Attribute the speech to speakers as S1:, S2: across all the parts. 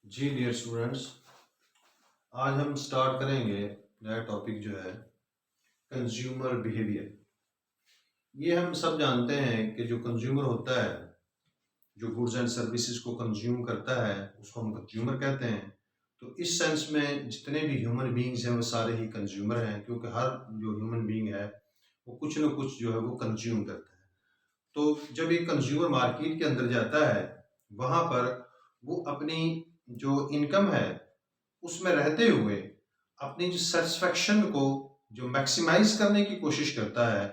S1: जी dear students, आज हम start करेंगे नया टॉपिक जो है कंज्यूमर बिहेवियर। ये हम सब जानते हैं कि जो कंज्यूमर होता है, जो गुड्स एंड सर्विसेज को कंज्यूम करता है, उसको हम कंज्यूमर कहते हैं। तो इस सेंस में जितने भी ह्यूमन बींग्स हैं वो सारे ही कंज्यूमर हैं, क्योंकि हर जो ह्यूमन बींग है वो कुछ ना कुछ जो है वो कंज्यूम करता है। तो जब एक कंज्यूमर मार्केट के अंदर जाता है, वहाँ पर वो अपनी जो इनकम है उसमें रहते हुए अपनी जो सेटिस्फेक्शन को जो मैक्सिमाइज करने की कोशिश करता है,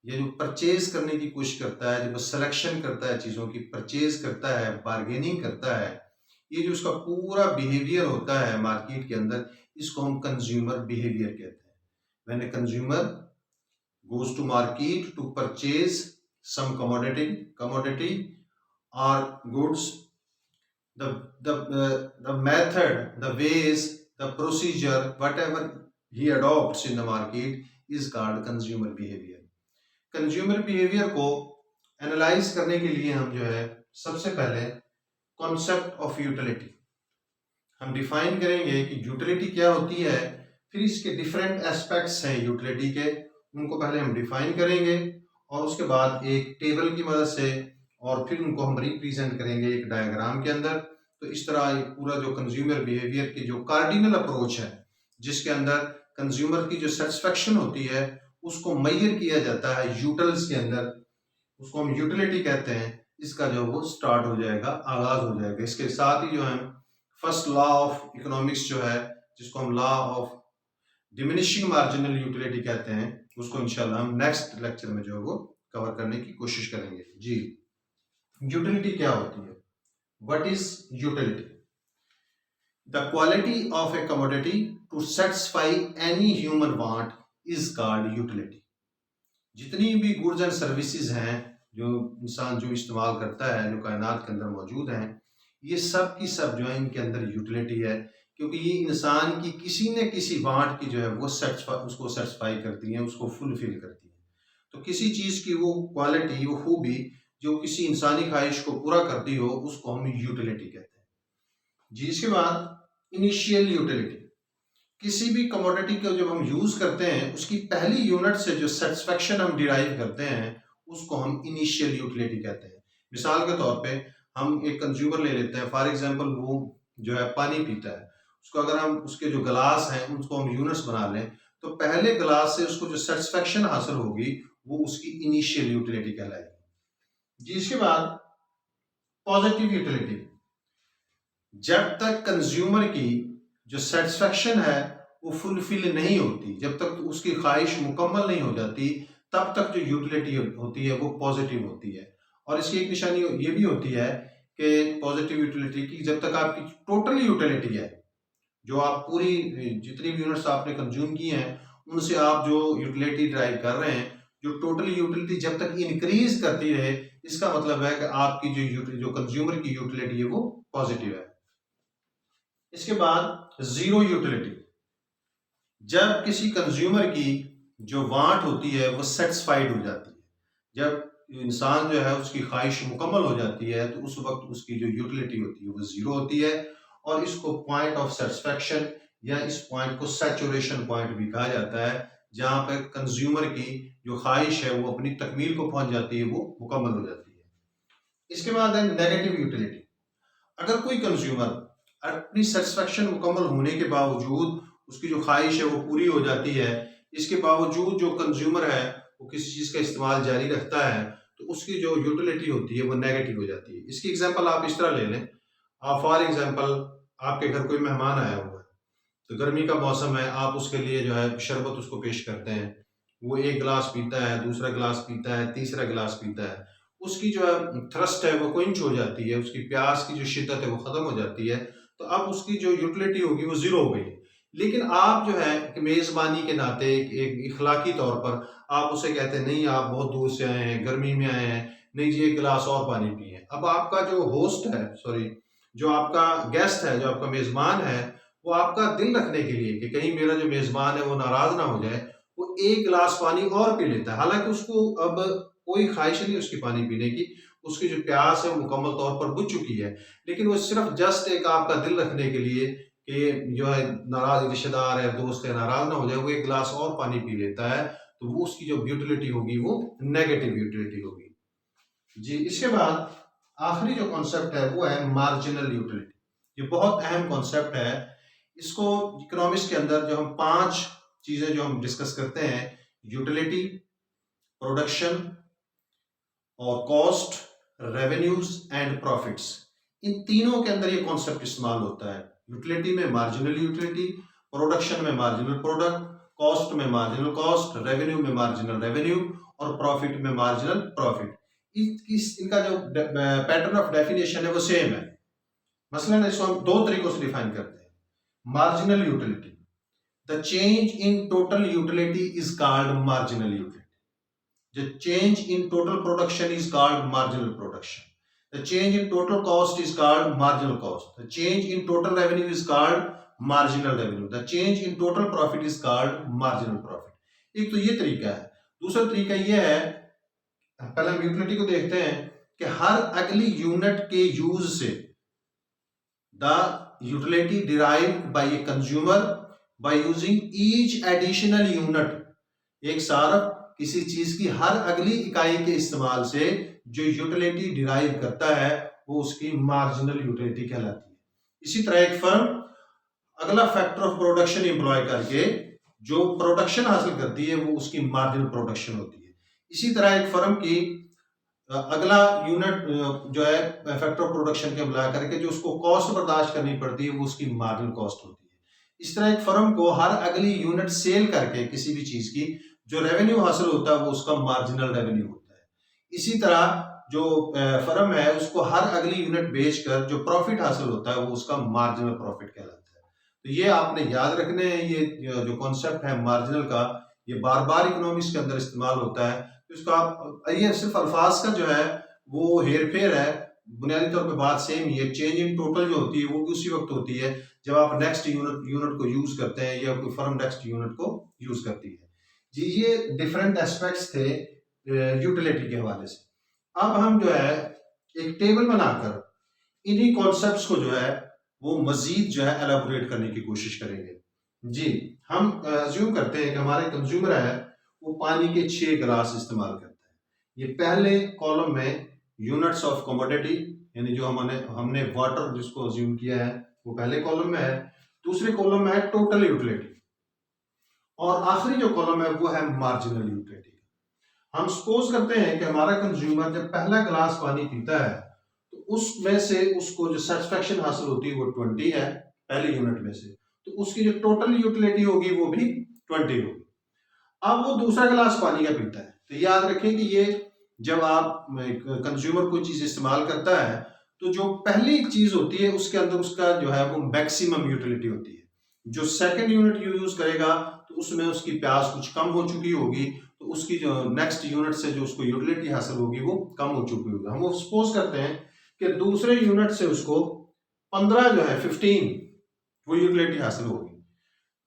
S1: या जो परचेज करने की कोशिश करता है, जब वो सिलेक्शन करता है, चीज़ों की परचेज करता है, बार्गेनिंग करता है, ये जो उसका पूरा बिहेवियर होता है मार्केट के अंदर, इसको हम कंज्यूमर बिहेवियर कहते हैं। When a consumer goes to market to purchase some commodity or goods, the method, the ways, the procedure, whatever he adopts in the market is called consumer behavior. Consumer behaviour को analyse करने के लिए हम जो है सबसे पहले concept of utility हम डिफाइन करेंगे कि यूटिलिटी क्या होती है। फिर इसके डिफरेंट एस्पेक्ट्स हैं यूटिलिटी के, उनको पहले हम डिफाइन करेंगे और उसके बाद एक टेबल की मदद से और फिर उनको हम रिप्रेजेंट करेंगे एक डायग्राम के अंदर। तो इस तरह पूरा जो कंज्यूमर बिहेवियर की जो कार्डिनल अप्रोच है, जिसके अंदर कंज्यूमर की जो सेटिस्फेक्शन होती है उसको मेजर किया जाता है यूटिल्स के अंदर, उसको हम यूटिलिटी कहते हैं। इसका जो वो स्टार्ट हो जाएगा, आगाज हो जाएगा। इसके साथ ही जो है फर्स्ट लॉ ऑफ इकोनॉमिक्स जो है, जिसको हम law of diminishing marginal utility कहते हैं, उसको इंशाल्लाह हम नेक्स्ट लेक्चर में जो है वो कवर करने की कोशिश करेंगे। जी, यूटिलिटी क्या होती है? What is utility? The quality of a commodity to satisfy any human want is called utility. जितनी भी गुड्स एंड सर्विसेज हैं जो इंसान जो इस्तेमाल करता है, जो कायनात के अंदर मौजूद हैं, ये सब की सब जो है इनके अंदर यूटिलिटी है, क्योंकि ये इंसान की किसी न किसी वांट की जो है वो उसको सेटिस्फाई करती हैं, उसको फुलफिल करती हैं। तो किसी चीज़ की वो क्वालिटी, वो खूबी जो किसी इंसानी ख्वाहिश को पूरा करती हो, उसको हम यूटिलिटी कहते हैं। जी, इसके बाद इनिशियल यूटिलिटी। किसी भी कमोडिटी को जब हम यूज करते हैं, उसकी पहली यूनिट से जो सेटिस्फेक्शन हम डिराइव करते हैं उसको हम इनिशियल यूटिलिटी कहते हैं। मिसाल के तौर पे हम एक कंज्यूमर ले लेते हैं, फॉर एग्जांपल वो जो है पानी पीता है, उसको अगर हम उसके जो गिलास हैं उनको हम यूनिट्स बना लें, तो पहले गिलास से उसको जो सेटिस्फेक्शन हासिल होगी वो उसकी इनिशियल यूटिलिटी कहलाएगी। जी, इसके बाद पॉजिटिव यूटिलिटी। जब तक कंज्यूमर की जो सेटिस्फेक्शन है वो फुलफिल नहीं होती, जब तक उसकी ख्वाहिश मुकम्मल नहीं हो जाती, तब तक जो यूटिलिटी होती है वो पॉजिटिव होती है। और इसकी एक निशानी ये भी होती है कि पॉजिटिव यूटिलिटी की, जब तक आपकी टोटल यूटिलिटी है, जो आप पूरी जितनी भी यूनिट्स आपने कंज्यूम की हैं उनसे आप जो यूटिलिटी ड्राइव कर रहे हैं, जो टोटल यूटिलिटी जब तक इंक्रीज करती रहे, इसका मतलब है कि आपकी जो कंज्यूमर की यूटिलिटी है वो पॉजिटिव है। इसके बाद जीरो यूटिलिटी। जब किसी कंज्यूमर की जो वांट होती है वो सेटिस्फाइड हो जाती है, जब इंसान जो है उसकी ख्वाहिश मुकम्मल हो जाती है, तो उस वक्त उसकी जो यूटिलिटी होती है वो जीरो होती है। और इसको पॉइंट ऑफ सेटिस्फेक्शन या इस पॉइंट को सैचुरेशन पॉइंट भी कहा जाता है, जहां पर कंज्यूमर की जो ख्वाहिश है वो अपनी तकमील को पहुंच जाती है, वो मुकम्मल हो जाती है। इसके बाद है नेगेटिव यूटिलिटी। अगर कोई कंज्यूमर अपनी सेटिस्फेक्शन मुकम्मल होने के बावजूद, उसकी जो ख्वाहिश है वो पूरी हो जाती है, इसके बावजूद जो कंज्यूमर है वो किसी चीज़ का इस्तेमाल जारी रखता है, तो उसकी जो यूटिलिटी होती है वो नेगेटिव हो जाती है। इसकी एग्जांपल आप इस तरह ले लें, आप फॉर एग्जांपल आपके घर कोई मेहमान आया हुआ है, तो गर्मी का मौसम है, आप उसके लिए जो है शरबत उसको पेश करते हैं, वो एक गिलास पीता है, दूसरा गिलास पीता है, तीसरा गिलास पीता है, उसकी जो है थ्रस्ट है वो क्विंच हो जाती है, उसकी प्यास की जो शिद्दत है वो खत्म हो जाती है, तो अब उसकी जो यूटिलिटी होगी वो जीरो हो गई। लेकिन आप जो है कि मेजबानी के नाते एक इखलाकी तौर पर आप उसे कहते हैं, नहीं आप बहुत दूर से आए हैं, गर्मी में आए हैं, नहीं जी एक गिलास और पानी पिए। अब आपका जो होस्ट है, सॉरी, जो आपका गेस्ट है, जो आपका मेजबान है, वो आपका दिल रखने के लिए कि कहीं मेरा जो मेजबान है वो नाराज ना हो जाए, वो एक गिलास पानी और पी लेता है, हालांकि उसको अब कोई ख्वाहिश नहीं उसकी पानी पीने की, उसकी जो प्यास है वो मुकम्मल तौर पर बुझ चुकी है, लेकिन वो सिर्फ जस्ट एक आपका दिल रखने के लिए कि जो है नाराज रिश्तेदार है, दोस्त है, नाराज ना हो जाए, वो एक गिलास और पानी पी लेता है, तो वो उसकी जो यूटिलिटी होगी वो नेगेटिव यूटिलिटी होगी। जी, इसके बाद आखिरी जो कॉन्सेप्ट है वो है मार्जिनल यूटिलिटी। ये बहुत अहम कॉन्सेप्ट है। इसको इकोनॉमिक्स के अंदर जो हम 5 चीजें जो हम डिस्कस करते हैं, यूटिलिटी, प्रोडक्शन और कॉस्ट, रेवेन्यूज एंड प्रॉफिट्स, इन तीनों के अंदर ये कॉन्सेप्ट इस्तेमाल होता है। यूटिलिटी में मार्जिनल यूटिलिटी, प्रोडक्शन में मार्जिनल प्रोडक्ट, कॉस्ट में मार्जिनल कॉस्ट, रेवेन्यू में मार्जिनल रेवेन्यू और प्रॉफिट में मार्जिनल प्रॉफिट। इनका जो पैटर्न ऑफ डेफिनेशन है वो सेम है। मसलन इसको हम 2 तरीकों से डिफाइन करते हैं। Marginal utility, the change in total utility is called marginal utility. The change in total production is called marginal production. The change in total cost is called marginal cost. The change in total revenue is called marginal revenue. The change in total profit is called marginal profit. एक तो ये तरीका है। दूसरा तरीका ये है, पहले हम यूटिलिटी को देखते हैं कि हर अगली यूनिट के यूज से the utility derived by a consumer by using each additional unit, एक सार्फ किसी चीज की हर अगली इकाई के इस्तेमाल से जो यूटिलिटी डिराइव करता है वो उसकी मार्जिनल यूटिलिटी कहलाती है। इसी तरह एक फर्म अगला फैक्टर ऑफ प्रोडक्शन एम्प्लॉय करके जो प्रोडक्शन हासिल करती है वो उसकी मार्जिनल प्रोडक्शन होती है। इसी तरह एक फर्म की अगला यूनिट जो है फैक्टर ऑफ प्रोडक्शन के अप्लाई करके जो उसको कॉस्ट बर्दाश्त करनी पड़ती है वो उसकी मार्जिनल कॉस्ट होती है। इस तरह एक फर्म को हर अगली यूनिट सेल करके किसी भी चीज की जो रेवेन्यू हासिल होता है वो उसका मार्जिनल रेवेन्यू होता है। इसी तरह जो फर्म है उसको हर अगली यूनिट बेचकर जो प्रॉफिट हासिल होता है वो उसका मार्जिनल प्रॉफिट कहलाता है। तो ये आपने याद रखने हैं, ये जो कॉन्सेप्ट है मार्जिनल का, ये बार बार इकोनॉमिक्स के अंदर इस्तेमाल होता है। इसका ये सिर्फ अल्फाज का जो है वो हेर फेर है, बुनियादी तौर पे बात सेम ही है। चेंज इन टोटल जो होती है वो भी उसी वक्त होती है जब आप नेक्स्ट यूनिट को यूज करते हैं या कोई फर्म नेक्स्ट यूनिट को यूज करती है। जी, ये डिफरेंट एस्पेक्ट्स थे यूटिलिटी के हवाले से। अब हम जो है एक टेबल बनाकर इन्हीं कॉन्सेप्ट्स को जो है वो मजीद जो है एलाबोरेट करने की कोशिश करेंगे। जी, हम अज्यूम करते हैं कि हमारे कंज्यूमर है वो पानी के 6 गिलास इस्तेमाल करता है। ये पहले कॉलम में यूनिट्स ऑफ कमोडिटी, यानी जो हमने वाटर जिसको अज्यूम किया है वो पहले कॉलम में है। दूसरे कॉलम में है टोटल यूटिलिटी और आखिरी जो कॉलम है वो है मार्जिनल यूटिलिटी। हम सपोज करते हैं कि हमारा कंज्यूमर जब पहला गिलास पानी पीता है तो उसमें से उसको जो सेटिस्फेक्शन हासिल होती है वो 20 है पहले यूनिट में से, तो उसकी जो टोटल यूटिलिटी होगी वो भी 20 होगी। अब वो दूसरा गिलास पानी का पीता है, तो याद रखें कि ये जब आप कंज्यूमर कोई चीज इस्तेमाल करता है तो जो पहली चीज होती है उसके अंदर उसका जो है वो मैक्सिमम यूटिलिटी होती है। जो सेकंड यूनिट यूज करेगा तो उसमें उसकी प्यास कुछ कम हो चुकी होगी, तो उसकी जो नेक्स्ट यूनिट से जो उसको यूटिलिटी हासिल होगी वो कम हो चुकी होगी। हम सपोज करते हैं कि दूसरे यूनिट से उसको 15 जो है 15 वो यूटिलिटी हासिल होगी,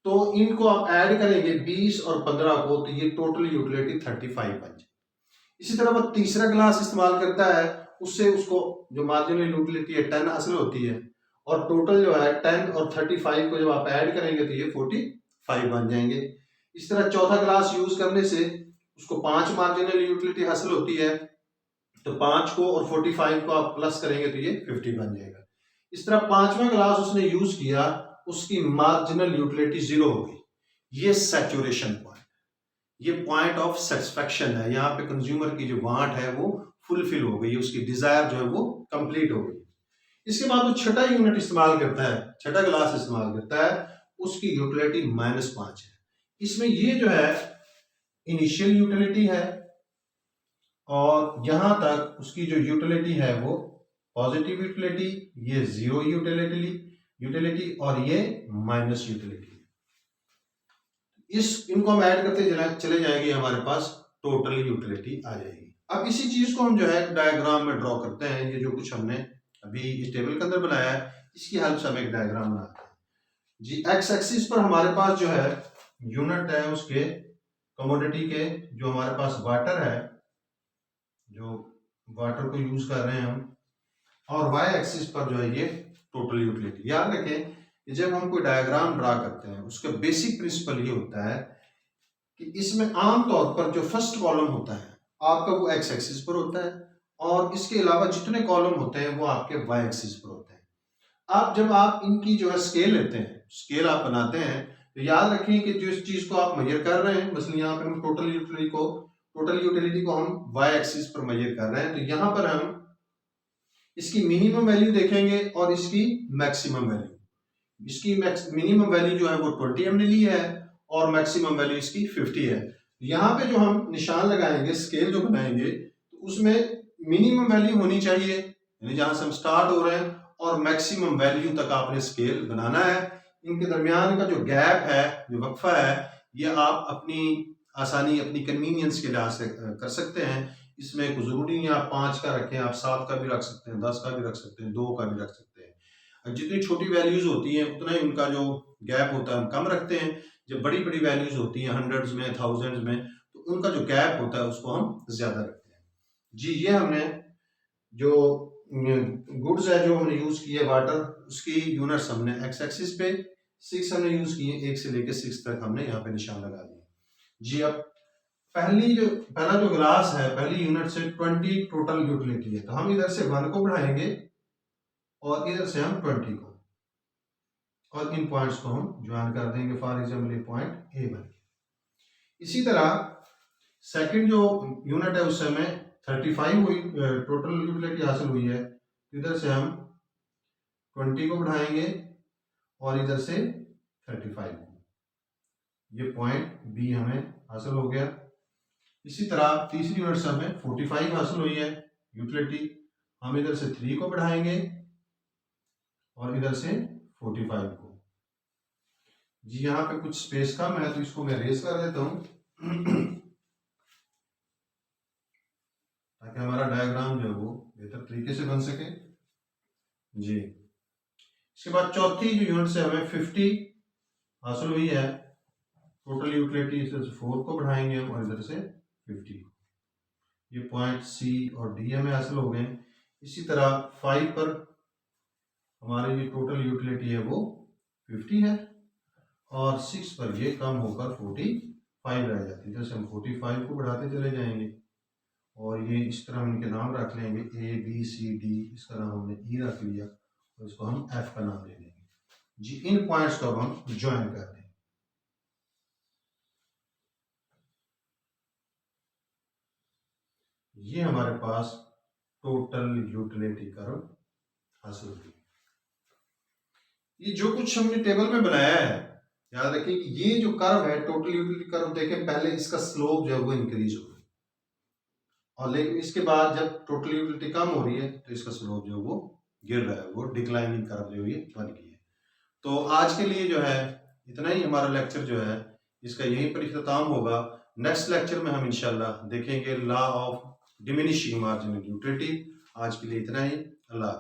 S1: तो इनको आप ऐड करेंगे 20 और 15 को, तो ये टोटल यूटिलिटी 35 बन जाए। इसी तरह वो तीसरा ग्लास इस्तेमाल करता है, उससे उसको जो मार्जिनल यूटिलिटी है 10 हासिल होती है और टोटल जो है 10 और 35 को जब आप ऐड करेंगे तो ये 45 बन जाएंगे। इस तरह चौथा ग्लास यूज करने से उसको 5 मार्जिनल यूटिलिटी हासिल होती है, तो 5 को और 45 को आप प्लस करेंगे तो ये 50 बन जाएगा। इस तरह पांचवा ग्लास उसने यूज किया, उसकी मार्जिनल यूटिलिटी 0 होगी। ये सैचुरेशन पॉइंट, ये पॉइंट ऑफ सेटिस्फेक्शन है। यहाँ पे कंज्यूमर की जो वांट है वो फुलफिल हो गई, उसकी डिजायर जो है वो कंप्लीट हो गई। इसके बाद वो छठा यूनिट इस्तेमाल करता है, छठा ग्लास इस्तेमाल करता है, उसकी यूटिलिटी -5 है। इसमें ये जो है इनिशियल यूटिलिटी है और यहां तक उसकी जो यूटिलिटी है वो पॉजिटिव यूटिलिटी, ये 0 यूटिलिटी और ये माइनस यूटिलिटी। इनको हम ऐड करते चले जाएंगे, हमारे पास टोटल यूटिलिटी आ जाएगी। अब इसी चीज को हम जो है डायग्राम में ड्रॉ करते हैं। ये जो कुछ हमने अभी इस टेबल के अंदर बनाया है इसकी हेल्प से हम एक डायग्राम बनाते हैं। जी, एक्स एक्सिस पर हमारे पास जो है यूनिट है उसके कमोडिटी के, जो हमारे पास वाटर है, जो वाटर को यूज कर रहे हैं हम, और वाई एक्सिस पर जो है ये टोटल यूटिलिटी। याद रखें कि जब हम कोई डायग्राम ड्रा करते हैं उसका बेसिक प्रिंसिपल ये होता है कि इसमें आमतौर पर जो फर्स्ट कॉलम होता है आपका वो एक्स एक्सिस पर होता है, और इसके अलावा जितने कॉलम होते हैं वो आपके वाई एक्सिस पर होते हैं। आप जब आप इनकी जो है स्केल लेते हैं, स्केल आप बनाते हैं, तो याद रखें कि जिस चीज को आप मेजर कर रहे हैं, मसलन यहाँ पर हम टोटल यूटिलिटी को हम वाई एक्सिस पर मेजर कर रहे हैं, तो यहाँ पर हम इसकी मिनिमम वैल्यू देखेंगे और इसकी मैक्सिमम वैल्यू। इसकी मिनिमम वैल्यू जो है वो 20 हमने ली है और मैक्सिमम वैल्यू इसकी 50 है। यहाँ पे जो हम निशान लगाएंगे, स्केल जो बनाएंगे, तो उसमें मिनिमम वैल्यू होनी चाहिए, यानी जहां से हम स्टार्ट हो रहे हैं, और मैक्सिमम वैल्यू तक आपने स्केल बनाना है। इनके दरमियान का जो गैप है, जो वक्फा है, ये आप अपनी आसानी, अपनी कन्वीनियंस के लिहाज से कर सकते हैं। इसमें कोई जरूरी नहीं आप 5 का रखें, आप 7 का भी रख सकते हैं, 10 का भी रख सकते हैं, 2 का भी रख सकते हैं। जितनी छोटी वैल्यूज होती हैं उतना ही उनका जो गैप होता है हम कम रखते हैं। जब बड़ी बड़ी वैल्यूज होती हैं हंड्रेड्स में, थाउजेंड्स में, तो उनका जो गैप होता है उसको हम ज्यादा रखते हैं। जी, ये हमने जो गुड्स है जो हमने यूज किए वाटर, उसकी यूनिट्स हमने एक्स एक्सिस पे 6 हमने यूज किए, 1 से लेकर 6 तक हमने यहाँ पे निशान लगा दिए। जी, अब पहला जो ग्लास है, पहली यूनिट से 20 टोटल यूटिलिटी है, तो हम इधर से 1 को बढ़ाएंगे और इधर से हम 20 को, और इन पॉइंट्स को हम ज्वाइन कर देंगे। फॉर एग्जाम्पल ये पॉइंट ए बन गया। इसी तरह सेकंड जो यूनिट है उससे हमें 35 हुई, टोटल यूटिलिटी हासिल हुई है, इधर से हम 20 को बढ़ाएंगे और इधर से 35 को, ये पॉइंट बी हमें हासिल हो गया। इसी तरह तीसरी यूनिट से हमें 45 हासिल हुई है यूटिलिटी, हम इधर से 3 को बढ़ाएंगे और इधर से 45 को। जी, यहाँ पे कुछ स्पेस कम है तो इसको मैं रेज कर देता हूं ताकि हमारा डायग्राम जो है वो बेहतर तरीके से बन सके। जी, इसके बाद चौथी जो यूनिट से हमें 50 हासिल हुई है टोटल यूटिलिटी, इधर से 4 को बढ़ाएंगे हम और इधर से 50 को, ये पॉइंट सी और डी हमें हासिल हो गए। इसी तरह 5 पर हमारी जो टोटल यूटिलिटी है वो 50 है, और 6 पर ये कम होकर 45 रह जाती है। जैसे हम 45 को बढ़ाते चले जाएंगे, और ये इस तरह हम इनके नाम रख लेंगे, ए बी सी डी, इसका नाम हमने ई रख लिया और इसको हम एफ का नाम ले लेंगे। जी, इन पॉइंट्स को अब हम ज्वाइन कर दें। ये हमारे पास टोटल यूटिलिटी कर्व हासिल हुई। ये जो कुछ हमने टेबल में बनाया है, याद रखिए कि ये जो कर्व है टोटल यूटिलिटी कर्व, देखें पहले इसका स्लोप जो है वो इंक्रीज हो रहा है, और लेकिन इसके बाद जब टोटल यूटिलिटी कम हो रही है तो इसका स्लोप जो है वो गिर रहा है, वो डिक्लाइनिंग कर्व जो ये बन गई है। तो आज के लिए जो है इतना ही, हमारा लेक्चर जो है इसका यहीं पर इख्तिताम होगा। नेक्स्ट लेक्चर में हम इंशाल्लाह देखेंगे law of diminishing marginal utility. आज के लिए इतना ही, अल्लाह।